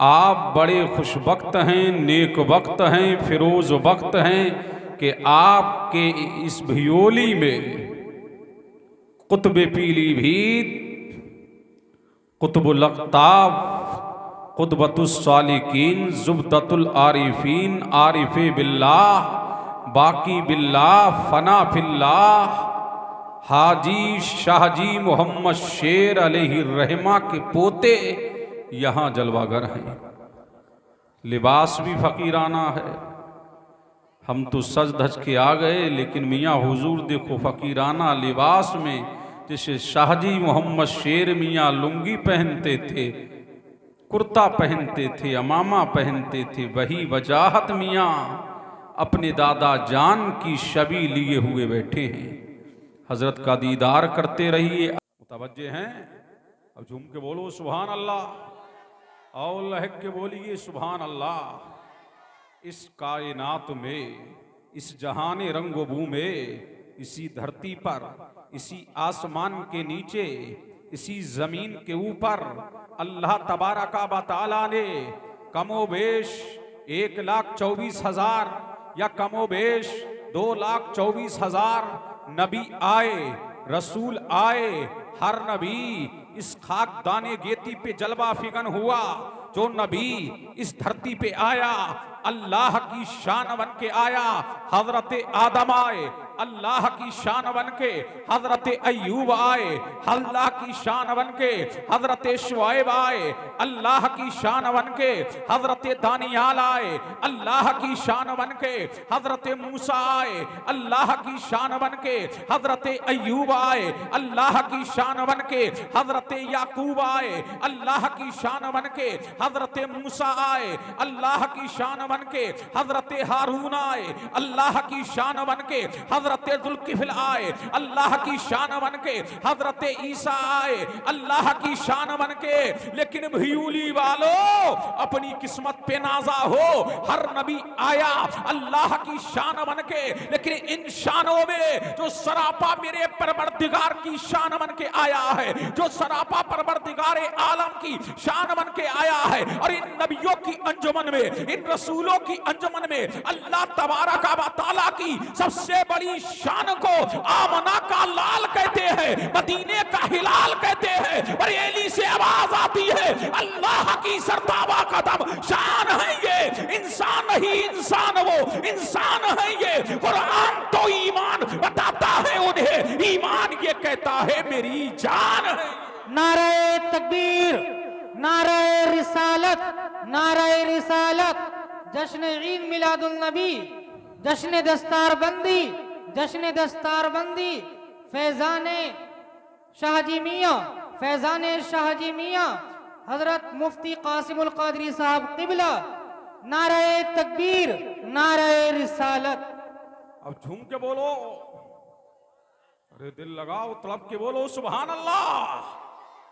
आप बड़े खुशबख्त हैं, नेक वक्त हैं, फिरोज वक्त हैं कि आपके इस भियोली में कुतुब पीलीभीत, कुतुबुल अक़ताब, कुतुबतुस्सालिकीन, ज़ुबदतुल आरिफीन, आरिफे बिल्लाह, बाकी बिल्लाह, फना फिल्लाह, हाजी शाहजी मोहम्मद शेर अलैहिर्रहमा के पोते यहाँ जलवागर हैं। लिबास भी फ़कीराना है। हम तो सज धज के आ गए, लेकिन मियाँ हुजूर देखो फ़कीराना लिबास में, जैसे शाहजी मोहम्मद शेर मियाँ लुंगी पहनते थे, कुर्ता पहनते थे, अमामा पहनते थे, वही वजाहत मियाँ अपने दादा जान की शबी लिए हुए बैठे हैं। हजरत का दीदार करते रहिए। मुतवज्जे हैं? अब झूम के बोलो सुभान अल्लाह और लहक के बोलिए सुभान अल्लाह। इस कायनात में, इस जहाने रंगोबू में, इसी धरती पर, इसी आसमान के नीचे, इसी जमीन के ऊपर अल्लाह तबारका व तआला ने कमोबेश 1,24,000 या कमोबेश 2,24,000 नबी आए, रसूल आए। हर नबी इस खाक दाने गेती पे जलवा फिगन हुआ। जो नबी इस धरती पे आया, अल्लाह की शान बन के आया। हजरत आदम आए, अल्लाह की शान बन के। हजरत अय्यूब आए, अल्लाह की शान बन के। हजरत शुआइब आए, अल्लाह की शान बन के। हजरत दानियाल आए, अल्लाह की शान बन के। हजरत मूसा आए, अल्लाह की शान बन के। हजरत अय्यूब आए, अल्लाह की शान बन के। हजरत याकूब आए, अल्लाह की शान बन के। हजरत मूसा आए, अल्लाह की शान बन के। हजरत हारून आए, अल्लाह की शान बन के। हजरत जुल्किफल आए, अल्लाह की शान बन के। हजरत ईसा आए, अल्लाह की शान बन के। लेकिन भियूली वालों, अपनी किस्मत पे नाजा हो, हर नबी आया अल्लाह की शान बन के। लेकिन इन शानों में जो सरापा मेरे परवरदिगार की शान बन के आया है, जो सरापा परवरदिगार आलम की शान बन के आया है, और इन नबियों की अंजुमन में, इन रसूलों की अंजुमन में अल्लाह तबारका व तआला की सबसे बड़ी शान को आमना का लाल कहते हैं, मदीने का हिलाल कहते हैं। बरेली से आवाज आती है, अल्लाह की सरताबा कदम शान है ये। इंसान नहीं इंसान, वो इंसान है ये। कुरान तो ईमान बताता है उन्हें, ईमान ये कहता है मेरी जान है। नारे तकबीर, नारे रिसालत, नारे रिसालत। जश्न ईद मिलादुन नबी, जश्न दस्तारबंदी, जश्न दस्तारबंदी। फैजाने शाहजी मियाँ, फैजाने शाहजी मियाँ हजरत मुफ्ती कासिमुल कादरी साहब क़िबला। नारे तकबीर, नारे रिसालत। अब झूम के बोलो, अरे दिल लगाओ, तड़प के बोलो सुभान अल्लाह।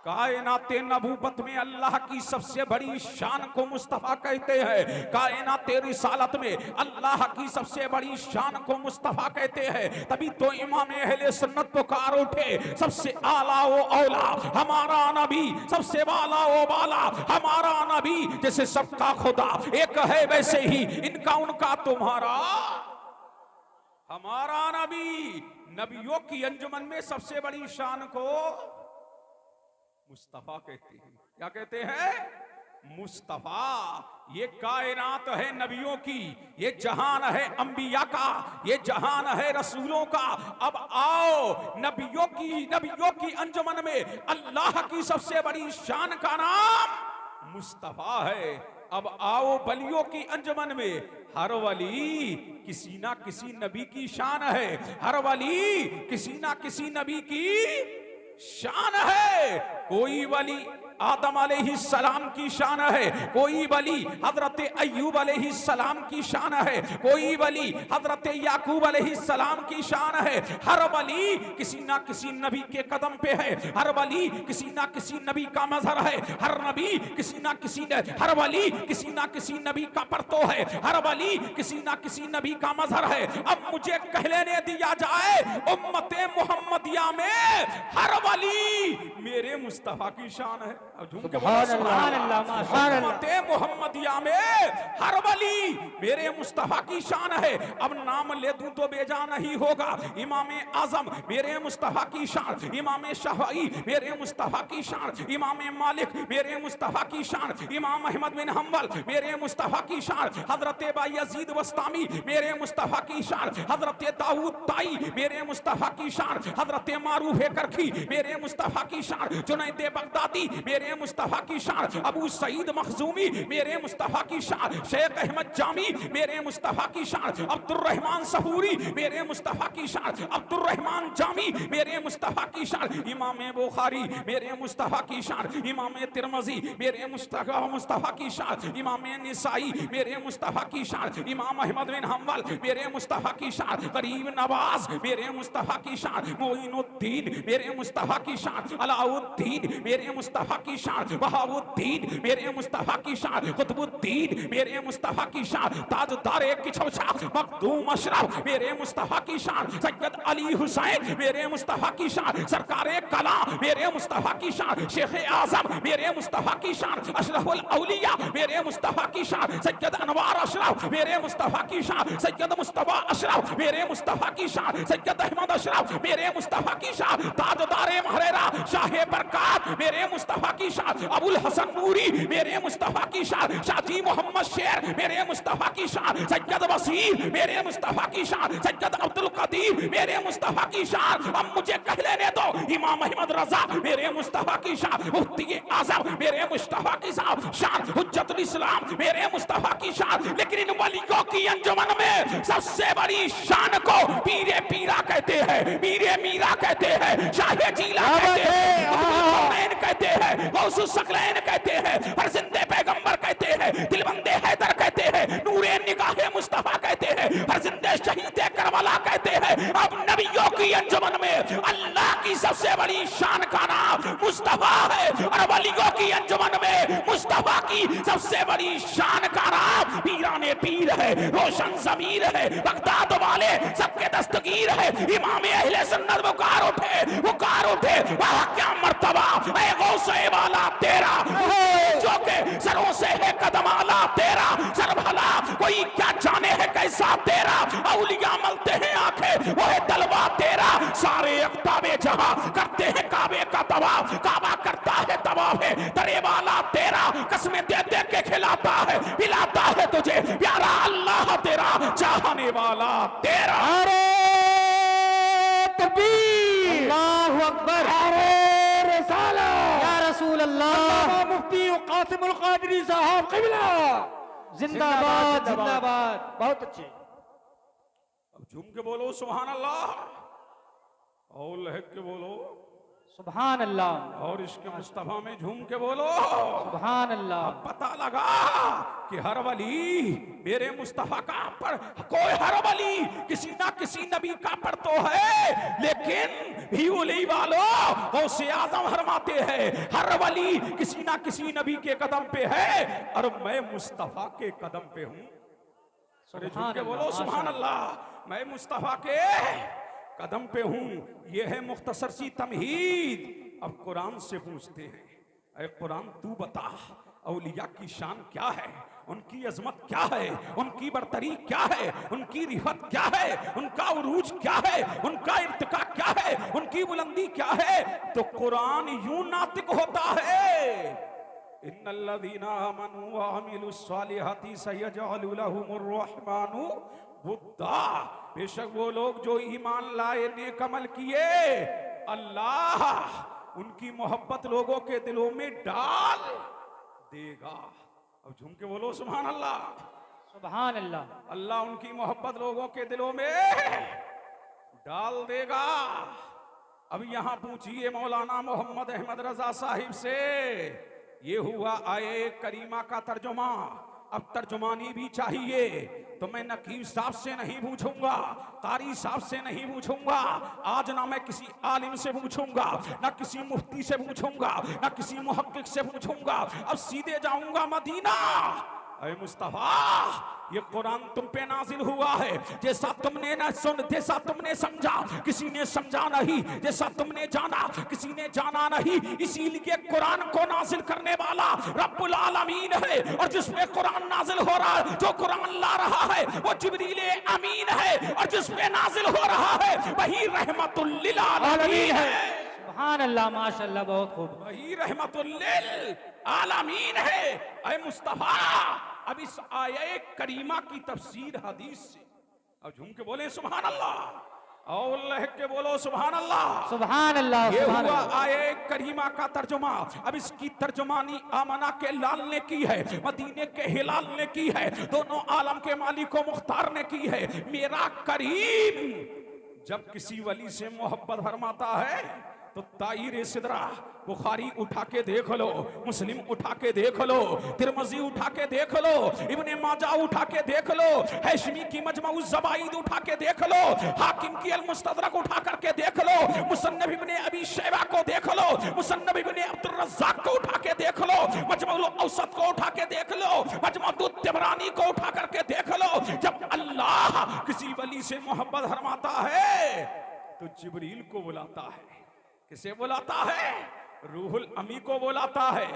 कायनाते नबूवत में अल्लाह की सबसे बड़ी शान को मुस्तफ़ा कहते हैं। कायनाते रिसालत में अल्लाह की सबसे बड़ी शान को मुस्तफ़ा कहते हैं। तभी तो इमाम अहले सुन्नत पुकार उठे, सबसे आला वो औला हमारा नबी, सबसे वाला वो वाला हमारा नबी। जैसे सबका खुदा एक है, वैसे ही इनका उनका तुम्हारा हमारा नबी। नबियों की अंजुमन में सबसे बड़ी शान को मुस्तफा कहते हैं। क्या कहते हैं? मुस्तफा। ये कायनात है नबियों की, ये जहान है अंबिया का, ये जहान है रसूलों का। अब आओ नबियों की अंजुमन में अल्लाह की सबसे बड़ी शान का नाम मुस्तफा है। अब आओ वलियों की अंजुमन में, हर वली किसी ना किसी नबी की शान है। हर वली किसी ना किसी नबी की शान है। कोई वली आदम अलैहिस्सलाम की शान है, कोई वली हजरत अय्यूब अलैहिस्सलाम की शान है, कोई वली हजरत याकूब अलैहिस्सलाम की शान है। हर वली किसी ना किसी नबी के कदम पे है, हर वली किसी ना किसी नबी का मजहर है, हर वली किसी ना किसी नबी का परतो है, हर वली किसी ना किसी नबी का मजहर है। अब मुझे कह लेने दिया जाए, उम्मते मुहम्मदिया में हर वली मेरे मुस्तफा की शान है। उम्मते मोहम्मदिया में हर वली मेरे मुस्तफा की शान है। अब नाम ले दूं तो बेजा नहीं होगा। इमाम आजम मेरे मुस्तफा की शान, इमाम शाफई मेरे मुस्तफा की शान, इमाम मालिक मेरे मुस्तफा की शान, इमाम अहमद बिन हम्बल मेरे मुस्तफा की शान, हजरत बायजीद वस्तामी मेरे मुस्तफा की शान, हजरत दाऊद ताई मेरे मुस्तफा की शान, हजरत मारूफ करखी मेरे मुस्तफा की शान, जुनैद बगदादी मेरे मुस्तफा की शान, अबू सईद मखजूमी मेरे मुस्तफा की शान, शेख अहमद जामी मेरे मुस्तफा की शान, अब्दुल रहमान सहूरी मेरे मुस्तफा की शान, अब्दुल रहमान जामी मेरे मुस्तफा की शान, इमाम बुखारी मेरे मुस्तफा की शान, इमाम तिरमिजी मेरे मुस्तफा की शान, इमाम निसाई मेरे मुस्तफा की शान, इमाम अहमद बिन हम्बल मेरे मुस्तफा की शान, गरीब नवाज मेरे मुस्तफा की शान, मोइनुद्दीन मेरे मुस्तफा की शान, अलाउद्दीन मेरे मुस्तफा की शान, वहाबुद्दीन मेरे मुस्तफा की शान, कुतुबुद्दीन मेरे मुस्तफा की शान, ताजदार किछोछा मखदूम अशरफ मेरे मुस्तफा की शान, सैयद अली हुसैन मेरे मुस्तफा की शान, सरकारे कला मेरे मुस्तफा की शान, शेख आजम मेरे मुस्तफा की शान, अशरफुल औलिया मेरे मुस्तफा की शान, सैयद अनवार अशरफ मेरे मुस्तफा की शान, सैयद मुस्तफा अशरफ मेरे मुस्तफा की शान, सैयद अहमद अशरफ मेरे मुस्तफा की शान, ताजदारे महरेरा शाह बरकात मेरे मुस्तफा की शान, अबुल हसन नूरी मेरे मुस्तफा की शान, शाजी मोहम्मद शेर मेरे मुस्तफा की शान, सैयद वसीर मेरे मुस्तफा की शान, सैयद अब्दुल कदीर मेरे मुस्तफा की शान। अब मुझे कह लेने दो, इमाम अहमद रजा मेरे मुस्तफा की शान, मुफ्ती आजम मेरे मुस्तफा की शान, हुज्जतुल इस्लाम मेरे मुस्तफा की शान। लेकिन इन वलियों की अंजुमन में सबसे बड़ी शान को पीरे पीरा कहते हैं, पीरे मीरा कहते हैं, शाहे जीला कहते हैं, कहते हैं, गौसुल सकलैन कहते हैं, फरजिंदे पैगंबर कहते हैं, दिलबंदे हैदर कहते हैं, नूरे निगाहे मुस्तफा कहते हैं, फरजिंदे शहीदे करबला कहते हैं। अब नबियों की अंजुमन में अल्लाह की सबसे बड़ी शान का नाम मुस्तफा है, और वलियों की अंजुमन में मुस्तफा की सबसे बड़ी शान का नाम पीराने पीर है, रोशन ज़मीर है, बगदाद वाले सबके दस्तगीर है। इमाम अहले सुन्नत पुकार उठे, वह क्या मर्तबा है गौसे वाला तेरा, जो के सरों से है कदम आला तेरा, सर भला कोई क्या जाने है कैसा तेरा, औलिया मलते हैं आंखें वो है तलवा तेरा, सारे अख्ताबे जहां करते हैं काबे का तवाफ, काबा करता है तवाफ है तरे वाला तेरा, कसमें दे दे के खिलाता है पिलाता है तुझे प्यारा अल्लाह तेरा, चाहने वाला तेरा। अरे तकबीर, अल्लाहु अकबर, अरे रिसालत या रसूल अल्लाह, मुफ्ती कासिमुल कादरी साहब क़िबला जिंदाबाद जिंदाबाद। बहुत अच्छे। अब झूम के बोलो सुभान अल्लाह, और लहक के बोलो सुभान अल्लाह, और इसके मुस्तफा में झूम के बोलो सुभान अल्लाह। अब पता लगा कि हर वली मेरे मुस्तफा का पर, कोई हर वली किसी ना किसी नबी का पर तो है, लेकिन भी वली वालों गौसे आजम फरमाते हैं हर वली किसी ना किसी नबी के कदम पे है, और मैं मुस्तफा के कदम पे हूं। अरे झूम के बोलो सुभान अल्लाह, मैं मुस्तफा के कदम पे हूं। यह है मुख्तसर सी तमहीद। अब कुरान से पूछते हैं, अरे कुरान तू बता औलिया की शान क्या है, उनकी अजमत क्या है, उनकी बरतरी क्या है, उनकी रिफत क्या है, उनका उरूज क्या है, उनका इर्तिका क्या है, उनकी बुलंदी क्या है। तो कुरान यूं नातिक होता है, इन्नल्लज़ीना आमनू व अमिलुस्सालिहाति सयजअलु लहुमुर रहमानु वुद्दा। बेशक वो लोग जो ईमान लाए, नेक अमल किए, अल्लाह उनकी मोहब्बत लोगों के दिलों में डाल देगा। अब झूम के बोलो सुभान अल्लाह, सुभान अल्लाह। अल्लाह उनकी मोहब्बत लोगों के दिलों में डाल देगा। अब यहां पूछिए मौलाना मोहम्मद अहमद रजा साहिब से, ये हुआ आये करीमा का तर्जुमा। अब तर्जुमानी भी चाहिए तो मैं नकीब साहब से नहीं पूछूंगा, कारी साहब से नहीं पूछूंगा, आज ना मैं किसी आलिम से पूछूंगा, ना किसी मुफ्ती से पूछूंगा, ना किसी मुहक्किक से पूछूंगा। अब सीधे जाऊंगा मदीना, अरे मुस्तफा, ये कुरान तुम पे नाजिल हुआ है, जैसा तुमने न सुन, जैसा तुमने समझा किसी ने समझा नहीं, जैसा तुमने जाना किसी ने जाना नहीं। इसीलिए कुरान को नाजिल करने वाला रब्बुल आलमीन है, और जिस पे कुरान नाजिल हो रहा है, जो कुरान ला रहा है वो जिब्रील अमीन है, और जिस पे नाजिल हो रहा है वही रहमतुल लिल आलमीन है। सुभान अल्लाह, माशाअल्लाह, बहुत खूब। वही रहमतुल लिल आलमीन है। ऐ मुस्तफा, अब इस आये करीमा की तफसीर हदीस से, अब झूम के बोले सुभान अल्लाह, और लह के बोलो सुभान अल्लाह, सुभान अल्लाह। ये सुभान हुआ अल्लाह। आये करीमा का तर्जुमा। अब इसकी तर्जुमानी आमना के लाल ने की है, मदीने के हिलाल ने की है, दोनों आलम के मालिक व मुख्तार ने की है। मेरा करीम जब किसी वली से मोहब्बत फरमाता है तो ताईर सिदरा बुखारी उठा के देख लो, मुस्लिम उठा के देख लो, तिरमजी उठा के देख लो, इब्ने माजा उठा के देख लो, हैशमी की मजमऊ ज़बाइद उठा के देख लो, हाकिम की अल मुस्तदरक उठा करके देख लो, मुसन्नफ इब्ने अबी शैबा को देख लो, मुसन्नफ इब्ने अब्दुर रज़्ज़ाक को उठा के देख लो, मजमऊल औसत को उठा के देख लो, मजमऊद तिबरानी को उठा करके देख लो। जब अल्लाह किसी वली से मोहब्बत फरमाता है तो जिब्रील को बुलाता है। किसे बुलाता है? रूहुल अमी को बुलाता है,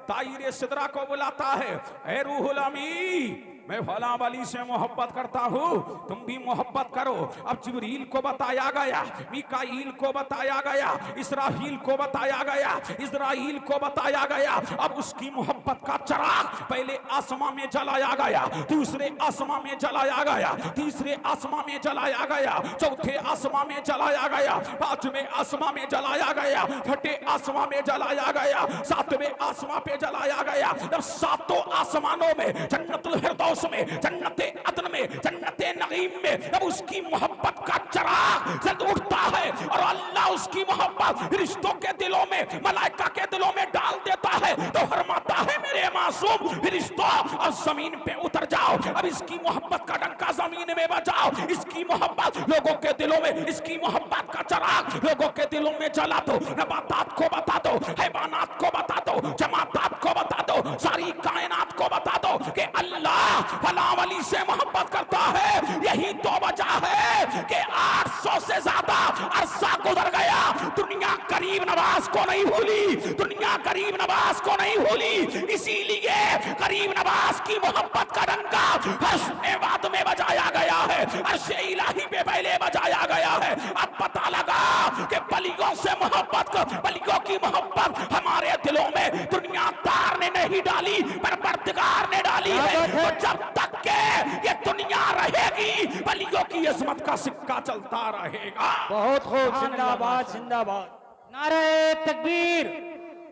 ताईर सिदरा को बुलाता है। ऐ रूहुल अमी, मैं फला वाली से मोहब्बत करता हूँ, तुम भी मोहब्बत करो। अब जिब्रील को बताया गया, मीकाईल को बताया गया, इसराफील को बताया गया, इज़राइल को बताया गया। अब उसकी मोहब्बत का चराग पहले आसमां में जलाया गया, दूसरे आसमां में जलाया गया, तीसरे आसमां में जलाया गया, चौथे आसमां में जलाया गया, पांचवें आसमां में जलाया गया, छठे आसमां में जलाया गया, सातवें आसमां पे जलाया गया। जब सातों आसमानों में, जन्नतुल फिरदौस में, जन्नते अदन में, जन्नते नईम में जब उसकी मोहब्बत का चराग जल उठता है और अल्लाह उसकी मोहब्बत फरिश्तों के दिलों में, मलाइका के दिलों में डाल देता है, तो फरमाता है मेरे मासूम फरिश्तों अब जमीन पे उतर जाओ, अब इसकी मोहब्बत का डंका जमीन में बजाओ, इसकी मोहब्बत लोगों के दिलों में, इसकी मोहब्बत का चराग लोगों के दिलों में जला दो। नबातात को बता दो, हैवानात को बता दो, जमातात को बता दो, सारी कायनात को बता दो कि अल्लाह फला वली से मोहब्बत करता है। यही तो वजह है कि 800 से ज्यादा अरसा गुजर गया, दुनिया करीम नवाज को नहीं भूली, दुनिया करीम नवाज को नहीं भूली। इसीलिए करीम नवाज की मोहब्बत का डंका हश्र में बजाया गया है, अर्शे इलाही पे पहले बजाया गया है। अब पता लगा कि बलियों से मोहब्बत, बलियों की मोहब्बत हमारे दिलों में दुनियादार ने नहीं डाली, परवरदिगार ने डाली है। तो जब तक के ये दुनिया रहेगी, बलियों की इज्जत का सिक्का चलता रहेगा। बहुत खूब, जिंदाबाद जिंदाबाद। नारे तकबीर,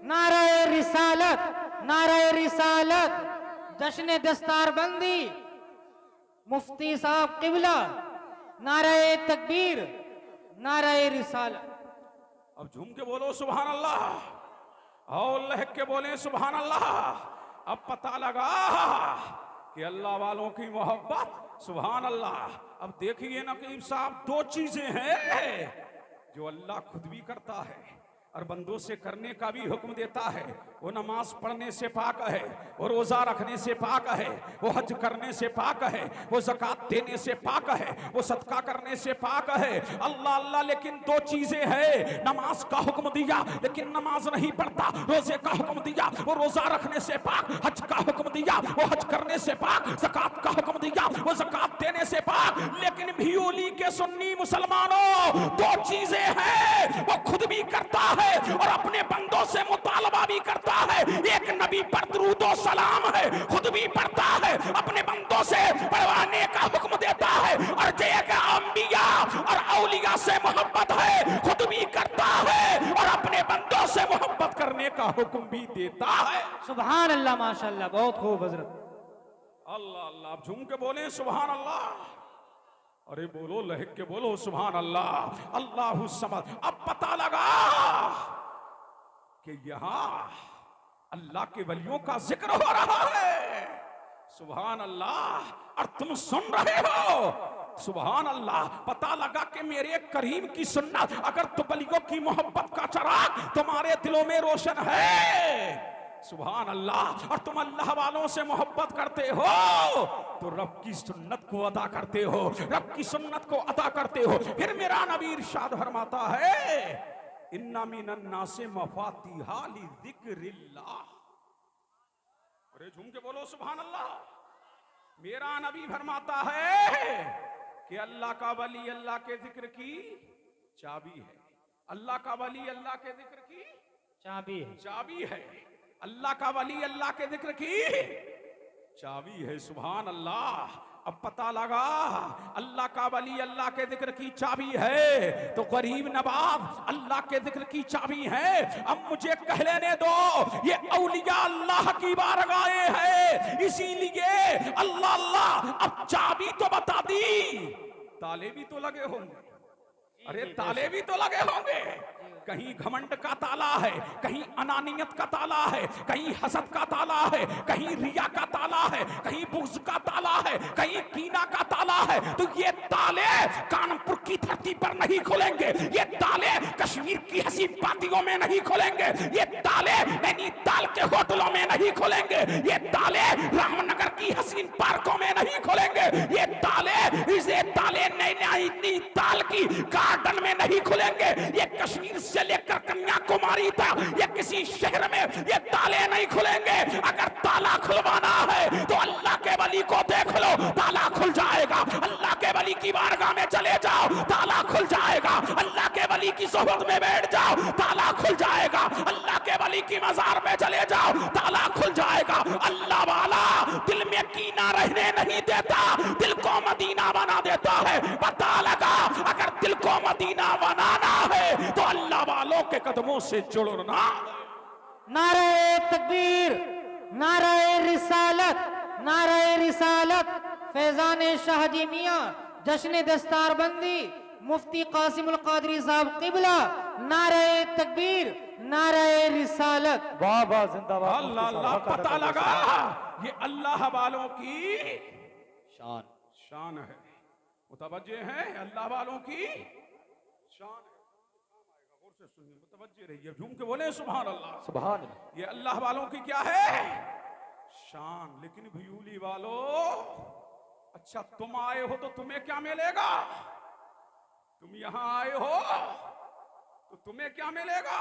नारे रिसालत, नारे रिसालत, जश्न दस्तारबंदी, मुफ्ती साहब किबला, नारे तकबीर, नारे रिसालत। अब झूम के बोलो सुभान अल्लाह, और लहक के बोले सुभान अल्लाह। अब पता लगा कि अल्लाह वालों की मोहब्बत, सुभान अल्लाह। अब देखिए नकीब साहब, दो चीजें हैं जो अल्लाह खुद भी करता है और बंदों से करने का भी हुक्म देता है। वो नमाज पढ़ने से पाक है, वो रोजा रखने से पाक है, वो हज करने से पाक है, वो ज़कात देने से पाक है, वो सदका करने से पाक है। अल्लाह अल्लाह, लेकिन दो चीजें हैं। नमाज का हुक्म दिया लेकिन नमाज नहीं पढ़ता, रोजे का हुक्म दिया वो रोजा रखने से पाक, हज का हुक्म दिया वो हज करने से पाक, ज़कात का हुक्म दिया वो ज़कात देने से पाक। लेकिन भियोली के सुन्नी मुसलमानों, दो चीजें हैं वो खुद भी करता है और अपने बंदों से मुतालबा भी करता है। एक नबी पर दुरूद और सलाम है, खुद भी पढ़ता है, अपने बंदों से पढ़वाने का हुक्म देता है। और एक अंबिया और औलिया से मोहब्बत है, खुद भी करता है और अपने बंदों से मोहब्बत करने का हुक्म भी देता है। सुभान अल्लाह, माशाअल्लाह, बहुत खूब हजरत। अल्लाह अल्लाह, झूम के बोले सुभान अल्लाह। अरे बोलो, लहक के बोलो सुभान अल्लाह। अल्लाहु समद। अब पता लगा कि यहां अल्लाह के वलियों का जिक्र हो रहा है, सुभान अल्लाह, और तुम सुन रहे हो, सुभान अल्लाह। पता लगा कि मेरे करीम की सुन्नत, अगर तो वलियों की मोहब्बत का चराग तुम्हारे दिलों में रोशन है सुभान अल्लाह। और तुम अल्लाह वालों से मोहब्बत करते हो तो रब की सुन्नत को अदा करते हो, रब की सुन्नत को अदा करते हो। फिर मेरा नबी इरशाद फरमाता है इन्ना मिनन नासे मफातिहा लिज़िक्रिल्लाह। अरे झूम के बोलो सुभान अल्लाह। मेरा नबी फरमाता है कि अल्लाह का वली अल्लाह के जिक्र की चाबी है। अल्लाह का वली अल्लाह के जिक्र की चाबी है। अल्लाह का वली अल्लाह के जिक्र की चाबी है। सुभान अल्लाह। अब पता लगा अल्लाह का वली अल्लाह के जिक्र की चाबी है तो गरीब नवाज अल्लाह के जिक्र की चाबी है। अब मुझे कह लेने दो ये औलिया अल्लाह की बारगाहें है, इसीलिए अल्लाह अल्लाह। अब चाबी तो बता दी, ताले भी तो लगे होंगे। अरे ताले भी तो लगे होंगे। कहीं घमंड का ताला है, कहीं अनानियत का ताला है, कहीं हसद का ताला है, कहीं रिया का ताला है, कहीं बुग़्ज़ का ताला है, कहीं कीना का ताला है। तो ये ताले कानपुर की धरती पर नहीं खुलेंगे, ये ताले कश्मीर की हसीन वादियों में नहीं खुलेंगे, ये ताले नैनीताल के होटलों में नहीं खुलेंगे, ये ताले रामनगर की हसीन पार्कों में नहीं खुलेंगे, ये ताले नैनीताल की गार्डन में नहीं खुलेंगे, ये कश्मीर से लेकर कन्याकुमारी तक ये किसी शहर में ये ताले नहीं खुलेंगे। अगर ताला खुलवाना है तो अल्लाह के वली को देख लो, ताला खुल जाएगा। अल्लाह के वली की बारगाह में चले जाओ, ताला खुल जाएगा। अल्लाह के वली की सोहबत में बैठ जाओ, ताला खुल जाएगा। अल्लाह के वली की मजार में चले जाओ, ताला खुल जाएगा। अल्लाह वाला दिल में कीना रहने नहीं देता, दिल को मदीना बना देता है। पता लगा अगर दिल को मदीना बनाना है तो अल्लाह वालों के कदमों से जुड़ना। नारे तकबीर, नारे रिसालत, नारे रिसालत। फैजान शाहजी मियां, जश्न दस्तारबंदी, मुफ्ती कासिमुल कादरी साहब किबला। नारे तकबीर, नारे रिसालत। वाह वाह जिंदाबाद। अल्लाह अल्लाह। पता लगा ये अल्लाह वालों की शान है, मुतवज्जे हैं। अल्लाह वालों की शान है। गौर से सुनिए, मुतवज्जे रहिए, झूम के बोले सुभान अल्लाह। सुभान अल्लाह। ये अल्लाह वालों की क्या है? शान। लेकिन भयूली वालों, अच्छा तुम आए हो तो तुम्हें क्या मिलेगा? तुम यहां आए हो तो तुम्हें क्या मिलेगा?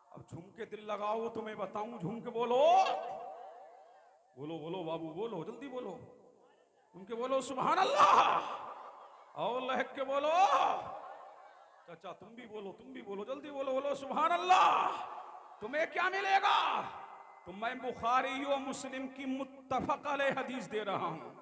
अब झूम के दिल लगाओ, तुम्हें बताऊं, झूम के बोलो, बोलो बोलो बाबू, बोलो जल्दी बोलो, झूम के बोलो सुभान अल्लाह। और लहक के बोलो, चाचा तुम भी बोलो, तुम भी बोलो, जल्दी बोलो, बोलो सुभान अल्लाह। तुम्हें क्या मिलेगा? तो मैं बुखारी और मुस्लिम की मुत्तफक अलैह हदीस दे रहा हूं,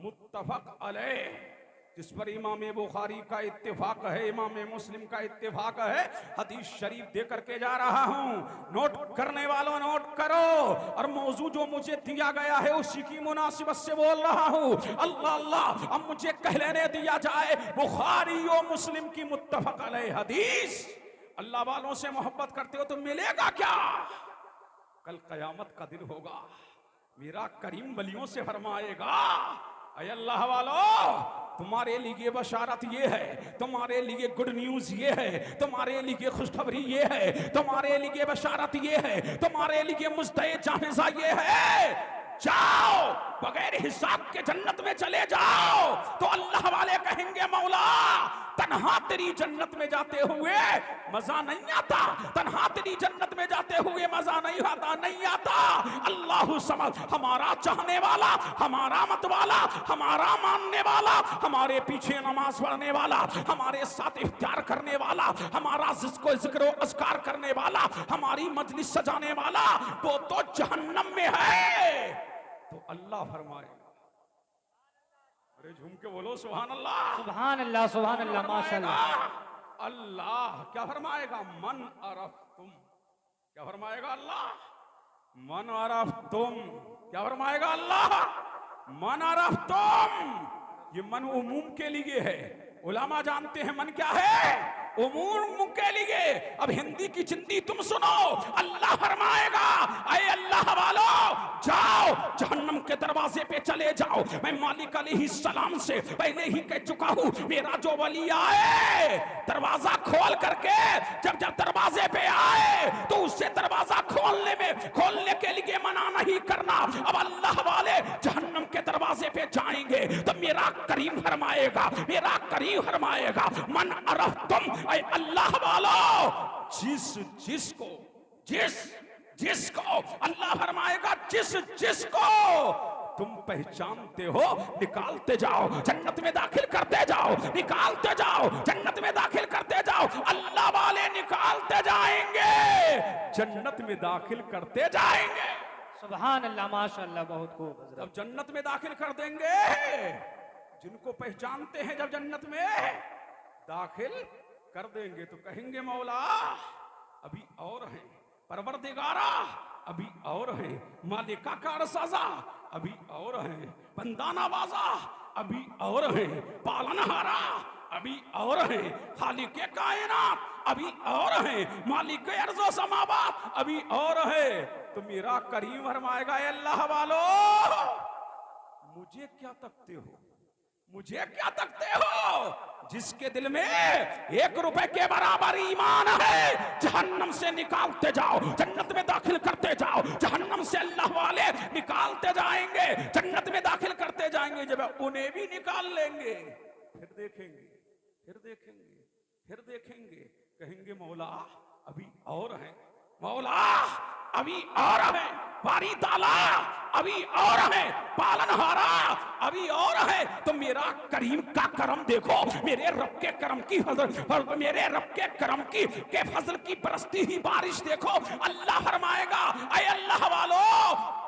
मुत्तफक अलैह, जिस पर इमाम बुखारी का इत्तेफाक है, इमाम मुस्लिम का इत्तेफाक है। हदीस शरीफ दे करके जा रहा हूं, नोट करने वालों नोट करो। और मौजू जो मुझे दिया गया है उसी की मुनासिबत से बोल रहा हूं। अल्लाह अल्लाह। अब मुझे कह लेने दिया जाए, बुखारी और मुस्लिम की मुत्तफक अलैह हदीस। अल्लाह वालों से मोहब्बत करते हो तो मिलेगा क्या? कल कयामत का दिन होगा, मेरा करीम वलियों से फरमाएगा, अय अल्लाह वालों, तुम्हारे लिए बशारत ये है, तुम्हारे लिए गुड न्यूज ये है, तुम्हारे लिए खुशखबरी ये है, तुम्हारे लिए बशारत ये है, तुम्हारे लिए मुस्तए जाहिज़ा ये है। जाओ बगैर हिसाब के जन्नत में चले जाओ। तो अल्लाह वाले कहेंगे, मौला तन्हा तेरी जन्नत में जाते हुए मजा नहीं आता, तन्हा तेरी जन्नत में जाते हुए मजा नहीं आता, नहीं आता। अल्लाह समझ, हमारा चाहने वाला, हमारा मत वाला, हमारा मानने वाला, हमारे पीछे नमाज पढ़ने वाला, हमारे साथ इफ्तार करने वाला, हमारा जिसको जिक्र अज़कार करने वाला, हमारी मजलिस सजाने वाला, वो तो जहन्नम में है। तो अल्लाह फरमाएगा, अरे झूम के बोलो सुभान अल्लाह। सुभान अल्लाह, सुभान अल्लाह, माशाअल्लाह। अल्लाह क्या फरमाएगा? मन अरफ तुम, क्या फरमाएगा अल्लाह? मन अरफ तुम, क्या फरमाएगा अल्लाह? मन अरफ तुम। ये मन उमूम के लिए है। उलमा जानते हैं मन क्या है? उमूम के लिए। अब हिंदी की चिंदी तुम सुनो। अल्लाह फरमाएगा, अरे अल्लाह वालो जाओ जहन्नम के दरवाजे पे चले जाओ। मैं मालिक अलैहिस्सलाम से पहले ही कह चुका हूं, मेरा जो वली आए दरवाजा खोल करके जब जब दरवाजे पे आए तो उससे दरवाजा खोलने के लिए मना नहीं करना। अब अल्लाह वाले जहन्नम के दरवाजे पे जाएंगे तो मेरा करीम फरमाएगा, मेरा करीम फरमाएगा, मन अरफ तुम, ऐ अल्लाह वालो जिसको अल्लाह फरमाएगा जिसको तुम पहचानते हो निकालते जाओ, जन्नत में दाखिल करते जाओ, निकालते जाओ, जन्नत में दाखिल करते जाओ। अल्लाह वाले निकालते जाएंगे, जन्नत में दाखिल करते जाएंगे। सुभान अल्लाह, माशाअल्लाह, बहुत खूब। जब जन्नत में दाखिल कर देंगे, जिनको पहचानते हैं जब जन्नत में दाखिल कर देंगे तो कहेंगे मौला अभी और हैं, परवरदिगारा अभी और हैं, मालिका का रसाजा अभी और हैं, बंदाना बाजा अभी और हैं, पालनहारा अभी और हैं, खालिक कायनात अभी और हैं, मालिक अर्ज़ो समावात अभी और है। तो मेरा करीम फरमाएगा, अल्लाह वालो मुझे क्या तकते हो, मुझे क्या तकते हो? जिसके दिल में 1 रुपए के बराबर ईमान है, जहन्नम से निकालते जाओ, जन्नत में दाखिल करते जाओ। जहन्नम से अल्लाह वाले निकालते जाएंगे, जन्नत में दाखिल करते जाएंगे। जब उन्हें भी निकाल लेंगे फिर देखेंगे, फिर देखेंगे, फिर देखेंगे, कहेंगे मौला अभी और है, मौला अभी और है, बारी ताला अभी और है, पालनहारा अभी और है। तो मेरा करीम का करम देखो, मेरे रब के करम की फजल, मेरे रब के करम की के फजल की बरसती ही बारिश देखो। अल्लाह फरमाएगा, ऐ अल्लाह वालो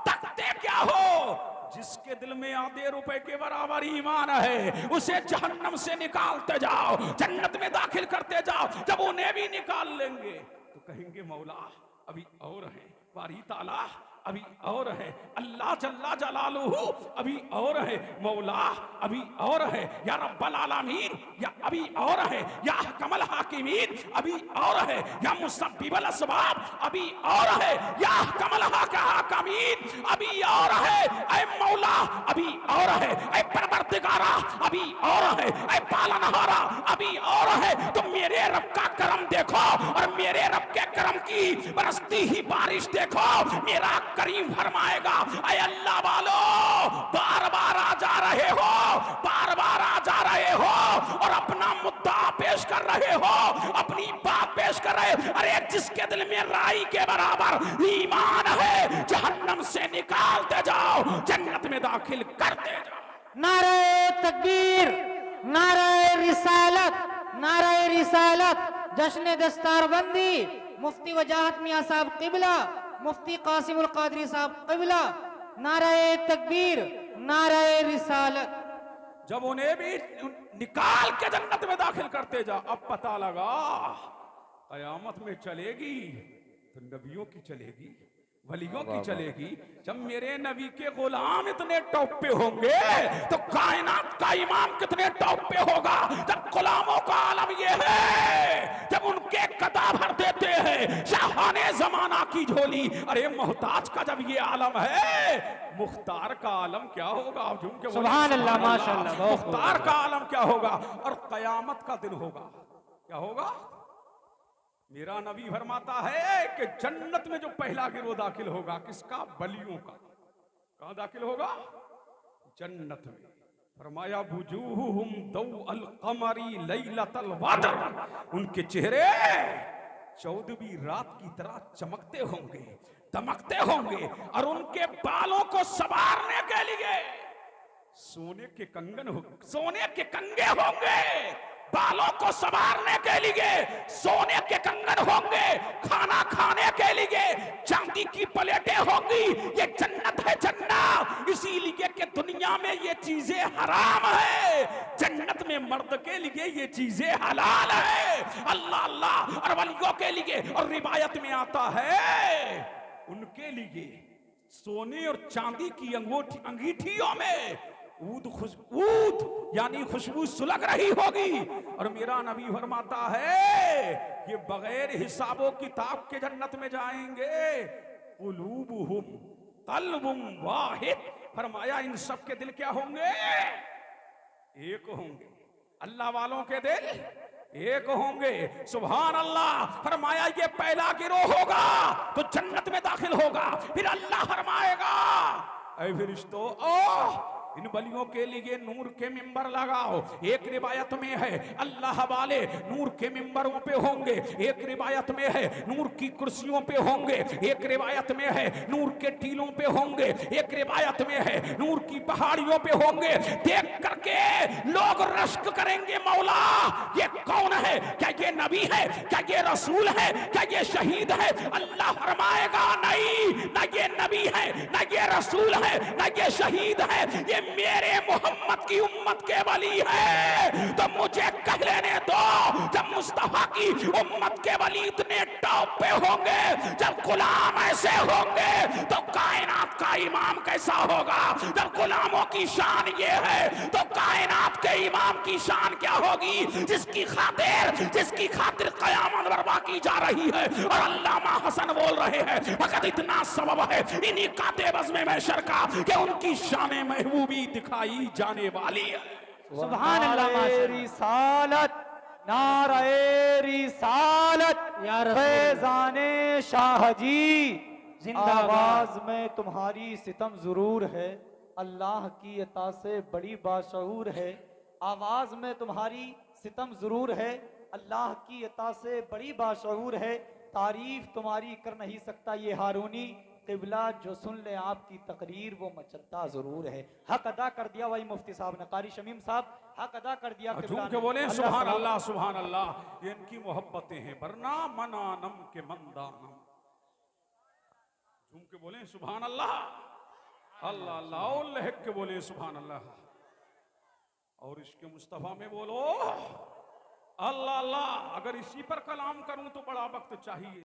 तकते क्या हो? जिसके दिल में आधे रुपए के बराबर ईमान है उसे जहन्नम से निकालते जाओ, जन्नत में दाखिल करते जाओ। जब उन्हें भी निकाल लेंगे तो कहेंगे मौला अभी और है, बारी ताला अभी और है, अल्लाह जल्ला जलालुहु अभी और है, मौला अभी और है, या रब्बल आलमीन या अभी और है, या कमल हाकिमीन अभी और है, या मुसब्बिबल असबाब अभी और है, या कमल हाकिमीन अभी और है। ऐ मौला अभी और है, ऐ परवरदिगारा अभी और है, ऐ पालनहारा अभी और है। तो मेरे रब का करम देखो और मेरे रब के करम की बरसती ही बारिश देखो। मेरा करीम फरमाएगा, ऐ अल्लाह वालो बार बार आ जा रहे हो, बार बार आ जा रहे हो और अपना मुद्दा पेश कर रहे हो, अपनी बात पेश कर रहे। अरे जिसके दिल में राई के बराबर ईमान है जहन्नम से निकालते जाओ, जन्नत में दाखिल करते जाओ। नारे तकबीर, नारे रिसालत, नारे रिसालत, जश्न दस्तारबंदी, मुफ्ती वजाहत मियां साहब क़िबला, मुफ्ती कासिमुल कादरी साहब क़िबला, नारे तकबीर, नारे रिसालत। जब उन्हें भी निकाल के जन्नत में दाखिल करते जा, अब पता लगा कयामत में चलेगी तो नबियों की चलेगी, वलियों की चलेगी। जब मेरे नबी के गुलाम इतने टॉप पे होंगे तो कायनात का इमाम कितने टॉप पे होगा। जब गुलामों का आलम ये है, जब उनके कदा भर देते हैं शाहाने जमाना की झोली। अरे मोहताज का जब ये आलम है, मुख्तार का आलम क्या होगा? आप झूम के सुभान अल्लाह, माशाअल्लाह। मुख्तार का आलम क्या होगा? और कयामत का दिन होगा, क्या होगा? मेरा नबी फरमाता है कि जन्नत में जो पहला गिरोह दाखिल होगा, किसका? बलियों का। कहां दाखिल होगा? जन्नत में। फरमाया बुजूहुम दौअल कमरी लैलतल बद्र, उनके चेहरे 14वीं रात की तरह चमकते होंगे, दमकते होंगे। और उनके बालों को संवारने के लिए सोने के कंगन हो, सोने के कंगे होंगे। बालों को संवारने के लिए सोने के कंगन होंगे, खाना खाने के लिए चांदी की प्लेटें होंगी। ये जन्नत है, जन्नत। इसीलिए कि दुनिया में ये चीजें हराम है, जन्नत में मर्द के लिए ये चीजें हलाल है। अल्लाह अल्लाह और वलियों के लिए। और रिवायत में आता है उनके लिए सोने और चांदी की अंगीठियों में ऊद यानी खुशबू सुलग रही होगी। और मेरा नबी फरमाता है ये बगैर हिसाबो किताब के जन्नत में जाएंगे। कुलूबुहुम कल्बुम वाहिद, फरमाया इन सब के दिल क्या होंगे? एक होंगे। अल्लाह वालों के दिल एक होंगे। सुभान अल्लाह। फरमाया ये पहला गिरोह होगा तो जन्नत में दाखिल होगा। फिर अल्लाह फरमाएगा ऐ फरिश्तों, इन बलियों के लिए नूर के मिंबर लगाओ। एक रिवायत में है अल्लाह वाले नूर के मिंबरों पे होंगे, एक रिवायत में है नूर की कुर्सियों पे होंगे, एक रिवायत में है नूर के टीलों पे होंगे, एक रिवायत में है नूर की पहाड़ियों पे होंगे। देख करके लोग रश्क करेंगे, मौला ये कौन है? क्या ये नबी है? क्या ये रसूल है? क्या ये शहीद है? अल्लाह फरमाएगा नहीं, ना ये नबी है, ना ये रसूल है, ना ये शहीद है, ये मेरे मोहम्मद की उम्मत के वली है। तो मुझे कह लेने दो, जब मुस्तफा की उम्मत के वली इतने टॉप पे होंगे, जब गुलाम ऐसे होंगे तो कायनात का इमाम कैसा होगा? जब गुलामों की शान ये है तो कायनात के इमाम की शान क्या होगी? जिसकी खातिर कयामत बर्पा की जा रही है। और अल्लामा हसन बोल रहे हैं फकत इतना सबब है इन्हीं काते बज़्म महशर का कि उनकी शान महबूबी दिखाई जाने वाली है। सुभान अल्लाह। रिसालत, नारे रिसालत, या रसूल। फैजाने शाह जी जिंदाबाद। आवाज में तुम्हारी सितम जरूर है, अल्लाह की अता से बड़ी बाशऊर है। आवाज में तुम्हारी सितम जरूर है, अल्लाह की अता से बड़ी बाशऊर है। तारीफ तुम्हारी कर नहीं सकता ये हारूनी, किबला जो सुन ले आपकी तकरीर वो मचलता जरूर है। हक अदा कर दिया वही मुफ्ती साहब ने, कारी शमीम साहब हक अदा कर दिया। झूम के बोले सुभान अल्लाह सुभान अल्लाह। ये इनकी मोहब्बतें हैं, वरना मनानम के मंदानम। झूम के बोले सुभान अल्लाह, अल्लाह अल्लाह। और लहक के बोले सुभान अल्लाह। और इसके मुस्तफा में बोलो अल्लाह अल्लाह। अगर इसी पर कलाम करूं तो बड़ा वक्त चाहिए।